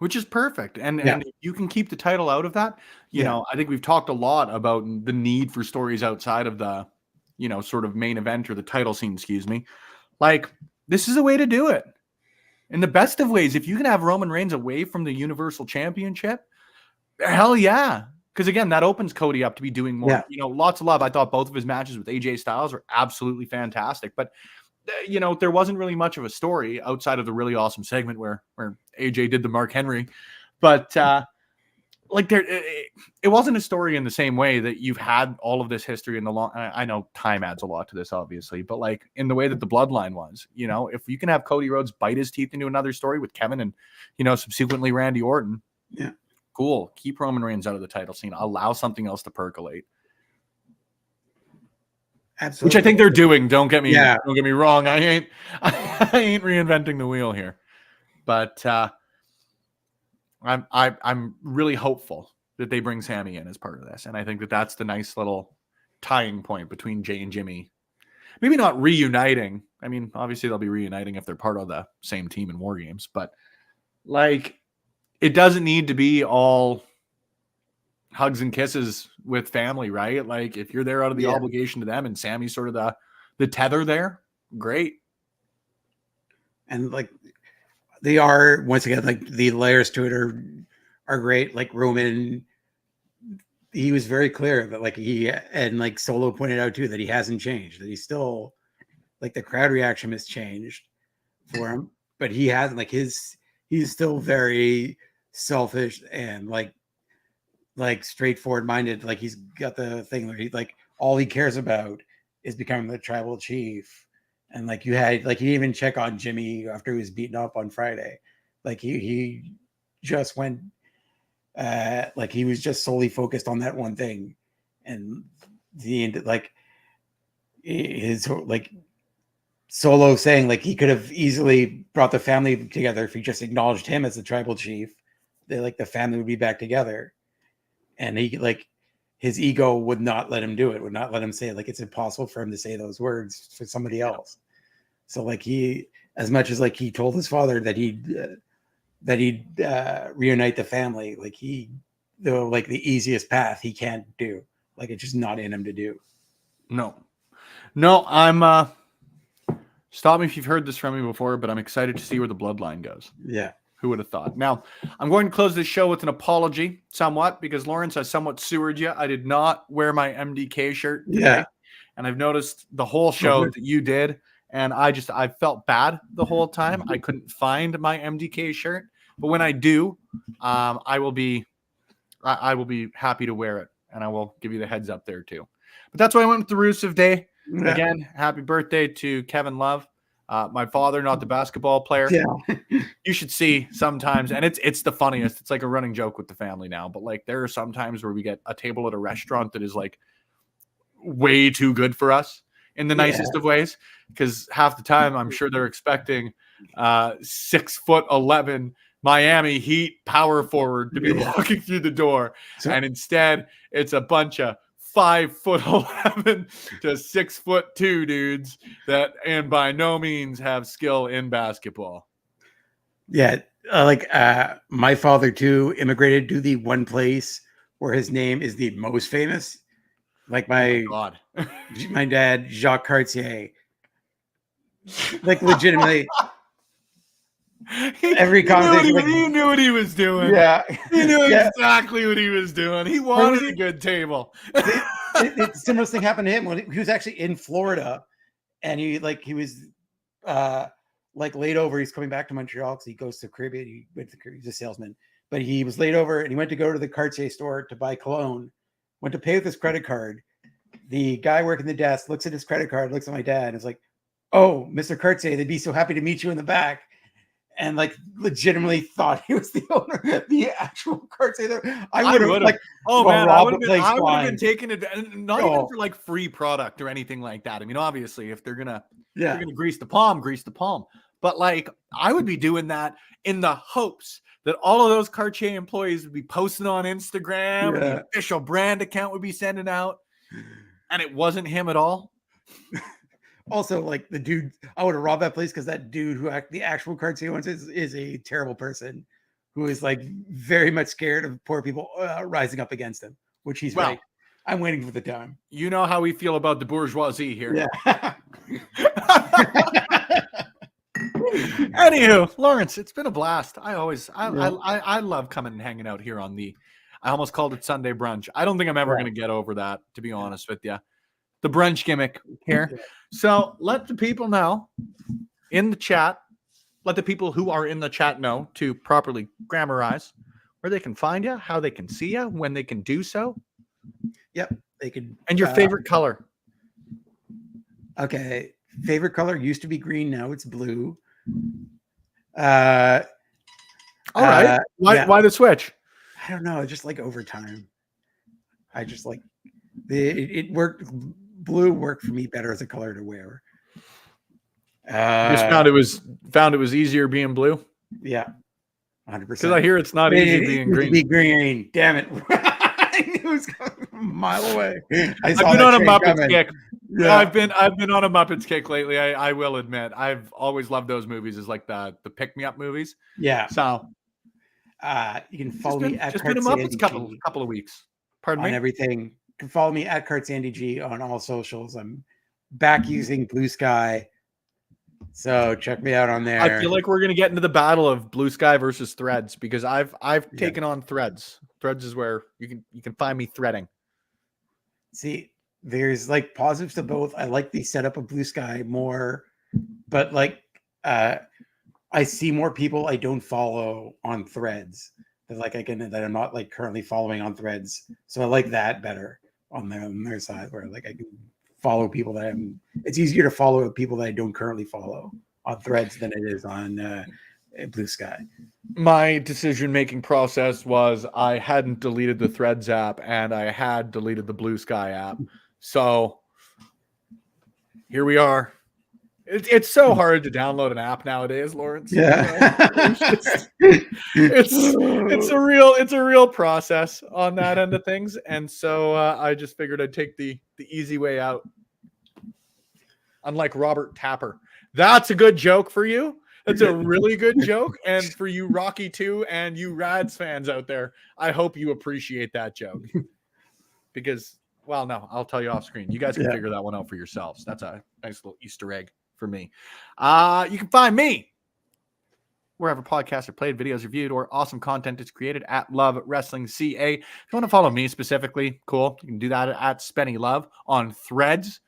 which is perfect. And Yeah. and if you can keep the title out of that, Yeah. I think we've talked a lot about the need for stories outside of the, sort of main event or the title scene, excuse me. Like, this is a way to do it. In the best of ways, if you can have Roman Reigns away from the Universal Championship, hell yeah. Because again, that opens Cody up to be doing more. Yeah. Lots of love. I thought both of his matches with AJ Styles were absolutely fantastic. But there wasn't really much of a story outside of the really awesome segment where AJ did the Mark Henry. But it wasn't a story in the same way that you've had all of this history in the long. I know time adds a lot to this, obviously, but like in the way that the bloodline was, if you can have Cody Rhodes bite his teeth into another story with Kevin and, subsequently Randy Orton. Yeah. Cool. Keep Roman Reigns out of the title scene. Allow something else to percolate. Absolutely. Which I think they're doing. Don't get me wrong. I ain't reinventing the wheel here. But I'm really hopeful that they bring Sammy in as part of this. And I think that that's the nice little tying point between Jay and Jimmy. Maybe not reuniting. I mean, obviously they'll be reuniting if they're part of the same team in War Games, but like, it doesn't need to be all hugs and kisses with family, right? Like, if you're there out of the obligation to them and Sammy's sort of the tether there, great. And like, they are, once again, like the layers to it are great. Like Roman, he was very clear that like Solo pointed out too, that he hasn't changed, that he's still, like, the crowd reaction has changed for him, but he hasn't, like, he's still very selfish and like straightforward minded. Like, he's got the thing where all he cares about is becoming the tribal chief. And like, he didn't even check on Jimmy after he was beaten up on Friday. Like, he just went, like, he was just solely focused on that one thing. And his Solo saying, like, he could have easily brought the family together if he just acknowledged him as the tribal chief. The family would be back together. And his ego would not let him do it, would not let him say, like, it's impossible for him to say those words for somebody else. So like, he, as much as like he told his father that he'd reunite the family, like, the easiest path he can't do. Like, it's just not in him to do. No, I'm stop me if you've heard this from me before, but I'm excited to see where the bloodline goes. Yeah. Who would have thought? Now, I'm going to close this show with an apology somewhat, because Lawrence, I somewhat sewered you. I did not wear my MDK shirt today. Yeah. And I've noticed the whole show that you did, and I felt bad the whole time. I couldn't find my MDK shirt, but when I do, I will be happy to wear it, and I will give you the heads up there too. But that's why I went with the Rusev Day. Yeah. Again, happy birthday to Kevin Love. My father, not the basketball player. Yeah. You should see sometimes, and it's the funniest. It's like a running joke with the family now, but like, there are some times where we get a table at a restaurant that is like way too good for us in the nicest of ways, because half the time I'm sure they're expecting 6'11" Miami Heat power forward to be walking through the door, and instead it's a bunch of 5'11" to 6'2" dudes that, and by no means have skill in basketball. Yeah. My father too immigrated to the one place where his name is the most famous. Like, my dad, Jacques Cartier, like, legitimately every conversation. He knew what he was doing. Yeah. He knew exactly what he was doing. He wanted a good table. The simplest thing happened to him when he was actually in Florida, and he was laid over. He's coming back to Montreal because he goes to the Caribbean. He's a salesman, but he was laid over, and he went to go to the Cartier store to buy cologne. Went to pay with his credit card. The guy working the desk looks at his credit card, looks at my dad, and is like, "Oh, Mr. Cartier, they'd be so happy to meet you in the back." And like, legitimately thought he was the owner, the actual Cartier. I would have I would have been taken advantage, not even for like free product or anything like that. I mean, obviously, if they're gonna grease the palm. But like, I would be doing that in the hopes that all of those Cartier employees would be posting on Instagram, and the official brand account would be sending out, and it wasn't him at all. Also, like, the dude, I would have robbed that place, because that dude who the actual Cartier owns is a terrible person who is like very much scared of poor people rising up against him, which he's Well, right. I'm waiting for the time. You know how we feel about the bourgeoisie here. Yeah. Anywho, Lawrence, it's been a blast. I Yeah. love coming and hanging out here on I almost called it Sunday brunch. I don't think I'm ever Yeah. going to get over that, to be honest with you. The brunch gimmick here. Yeah. So let the people know in the chat, let the people who are in the chat know to properly grammarize where they can find you, how they can see you, when they can do so. Yep. They could. And your favorite color. Okay. Favorite color used to be green. Now it's blue. All right. Why the switch? I don't know. Just like over time, I just like it worked. Blue worked for me better as a color to wear. Just found it was easier being blue. Yeah, 100%. Because I hear it's not easy being green. Be green. Damn it! I knew it was a mile away. I've been on a Muppets kick. Yeah. I've been on a Muppets kick lately. I will admit, I've always loved those movies as like the pick me up movies. Yeah. So you can follow me at just been a Muppets couple of weeks. Pardon me. On everything. You can follow me at KartSandyG on all socials. I'm back using Blue Sky, so check me out on there. I feel like we're gonna get into the battle of Blue Sky versus Threads because I've taken on Threads. Threads is where you can find me threading. See, there's like positives to both. I like the setup of Blue Sky more, but like I see more people I don't follow on Threads that I'm not like currently following on Threads. So I like that better on their side, where like I can follow people that it's easier to follow people that I don't currently follow on Threads than it is on Blue Sky. My decision-making process was I hadn't deleted the Threads app and I had deleted the Blue Sky app. So here we are. It's so hard to download an app nowadays, Lawrence. Yeah. It's a real process on that end of things. And so I just figured I'd take the easy way out. Unlike Robert Tapper. That's a good joke for you. That's a really good joke. And for you Rocky 2 and you Rads fans out there, I hope you appreciate that joke. Because, well, no, I'll tell you off screen. You guys can figure that one out for yourselves. That's a nice little Easter egg for me. You can find me wherever podcasts are played, videos reviewed, or awesome content is created at Love Wrestling CA. If you want to follow me specifically, cool. You can do that at Spenny Love on Threads.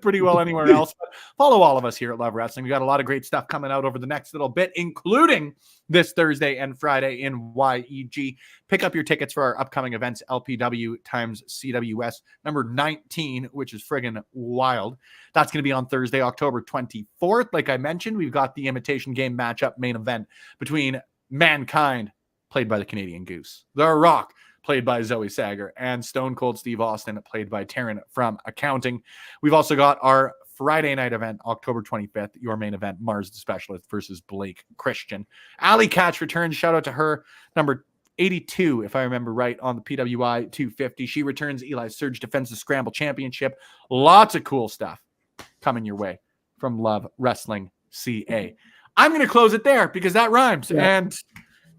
Pretty well anywhere else, but follow all of us here at Love Wrestling. We got a lot of great stuff coming out over the next little bit, including this Thursday and Friday in YEG. Pick up your tickets for our upcoming events, LPW times CWS number 19, which is friggin' wild. That's going to be on Thursday, October 24th. Like I mentioned, we've got the Imitation Game matchup main event between Mankind, played by the Canadian Goose, The Rock, played by Zoe Sager, and Stone Cold Steve Austin, played by Taryn from Accounting. We've also got our Friday night event, October 25th, your main event, Mars the Specialist versus Blake Christian. Allie Catch returns. Shout out to her, number 82, if I remember right, on the PWI 250. She returns. Eli Surge defends the Scramble Championship. Lots of cool stuff coming your way from Love Wrestling CA. I'm going to close it there because that rhymes, and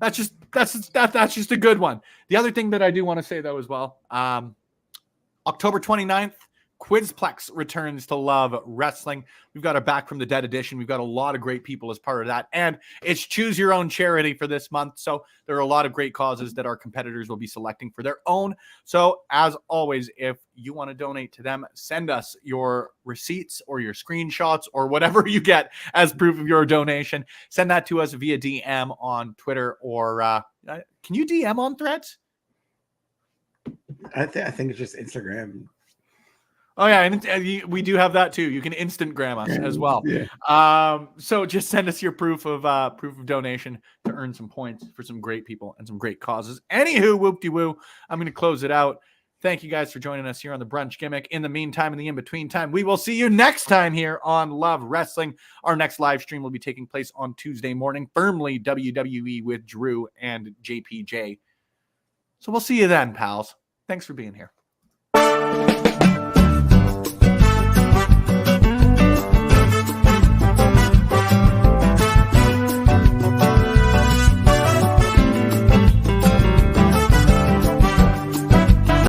that's just a good one. The other thing that I do want to say, though, as well, October 29th, Quizplex returns to Love Wrestling. We've got a Back from the Dead edition. We've got a lot of great people as part of that. And it's Choose Your Own Charity for this month. So there are a lot of great causes that our competitors will be selecting for their own. So as always, if you want to donate to them, send us your receipts or your screenshots or whatever you get as proof of your donation. Send that to us via DM on Twitter or can you DM on Threads? I think it's just Instagram. Oh yeah, and we do have that too. You can Instagram us as well. Yeah. So just send us your proof of donation to earn some points for some great people and some great causes. Anywho, whoop-de-woo, I'm going to close it out. Thank you guys for joining us here on the Brunch Gimmick. In the meantime, in the in-between time, we will see you next time here on Love Wrestling. Our next live stream will be taking place on Tuesday morning, firmly WWE with Drew and JPJ. So we'll see you then, pals. Thanks for being here.